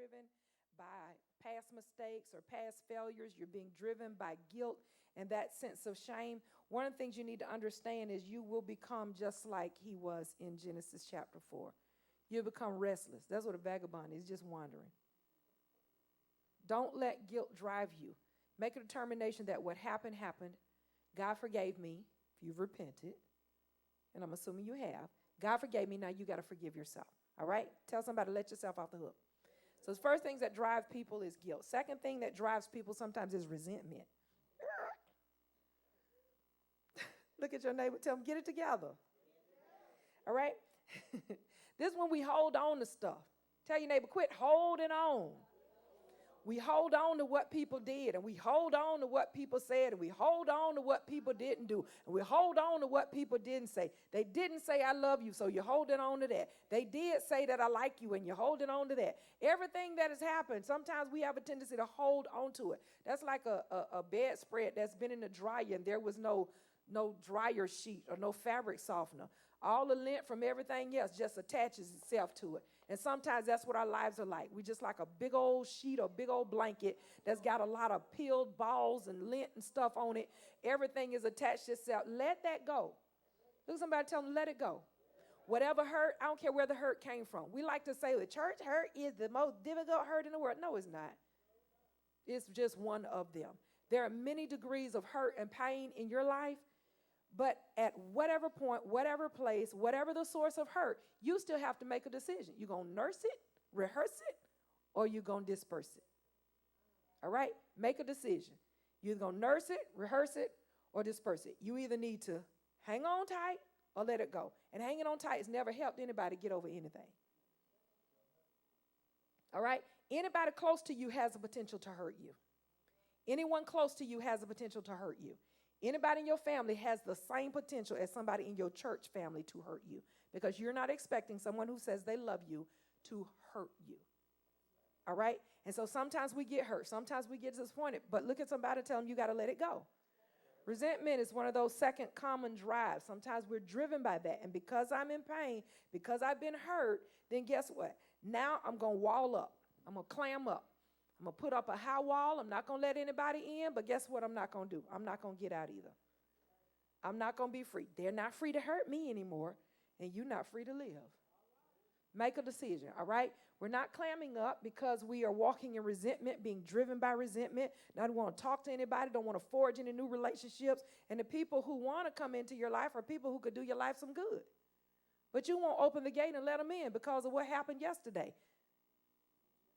driven by past mistakes or past failures. You're being driven by guilt and that sense of shame. One of the things you need to understand is you will become just like he was in Genesis chapter 4. You'll become restless. That's what a vagabond is, just wandering. Don't let guilt drive you. Make a determination that what happened, happened. God forgave me if you've repented. And I'm assuming you have. God forgave me. Now you got to forgive yourself. All right? Tell somebody, let yourself off the hook. So the first things that drive people is guilt. Second thing that drives people sometimes is resentment. Look at your neighbor. Tell them, get it together. All right? This is when we hold on to stuff. Tell your neighbor, quit holding on. We hold on to what people did, and we hold on to what people said, and we hold on to what people didn't do, and we hold on to what people didn't say. They didn't say, I love you, so you're holding on to that. They did say that I like you, and you're holding on to that. Everything that has happened, sometimes we have a tendency to hold on to it. That's like a bedspread that's been in the dryer, and there was no dryer sheet or no fabric softener. All the lint from everything else just attaches itself to it. And sometimes that's what our lives are like. We just like a big old sheet or big old blanket that's got a lot of peeled balls and lint and stuff on it. Everything is attached to itself. Let that go. Look at somebody, tell them, let it go. Whatever hurt, I don't care where the hurt came from. We like to say the church hurt is the most difficult hurt in the world. No, it's not. It's just one of them. There are many degrees of hurt and pain in your life. But at whatever point, whatever place, whatever the source of hurt, you still have to make a decision. You're going to nurse it, rehearse it, or you're going to disperse it. All right? Make a decision. You're either going to nurse it, rehearse it, or disperse it. You either need to hang on tight or let it go. And hanging on tight has never helped anybody get over anything. All right? Anybody close to you has the potential to hurt you. Anyone close to you has the potential to hurt you. Anybody in your family has the same potential as somebody in your church family to hurt you, because you're not expecting someone who says they love you to hurt you. All right? And so sometimes we get hurt. Sometimes we get disappointed. But look at somebody and tell them you got to let it go. Resentment is one of those second common drives. Sometimes we're driven by that. And because I'm in pain, because I've been hurt, then guess what? Now I'm going to wall up. I'm going to clam up. I'm going to put up a high wall. I'm not going to let anybody in, but guess what I'm not going to do? I'm not going to get out either. I'm not going to be free. They're not free to hurt me anymore, and you're not free to live. Make a decision, all right? We're not clamming up because we are walking in resentment, being driven by resentment. Not want to talk to anybody, don't want to forge any new relationships. And the people who want to come into your life are people who could do your life some good. But you won't open the gate and let them in because of what happened yesterday.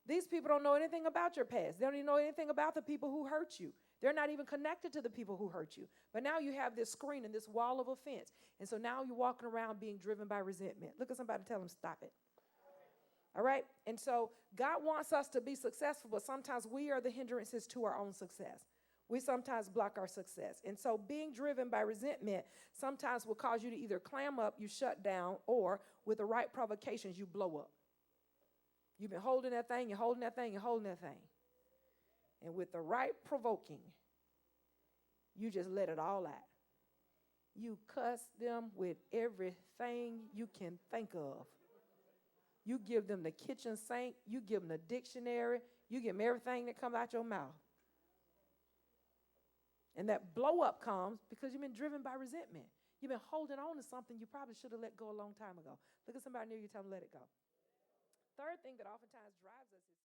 These people don't know anything about your past. They don't even know anything about the people who hurt you. They're not even connected to the people who hurt you. But now you have this screen and this wall of offense. And so now you're walking around being driven by resentment. Look at somebody, tell them, stop it. All right? And so God wants us to be successful, but sometimes we are the hindrances to our own success. We sometimes block our success. And so being driven by resentment sometimes will cause you to either clam up, you shut down, or with the right provocations, you blow up. You've been holding that thing, you're holding that thing, you're holding that thing. And with the right provoking, you just let it all out. You cuss them with everything you can think of. You give them the kitchen sink, you give them the dictionary, you give them everything that comes out your mouth. And that blow up comes because you've been driven by resentment. You've been holding on to something you probably should have let go a long time ago. Look at somebody near you, tell them let it go. Third thing that oftentimes drives us is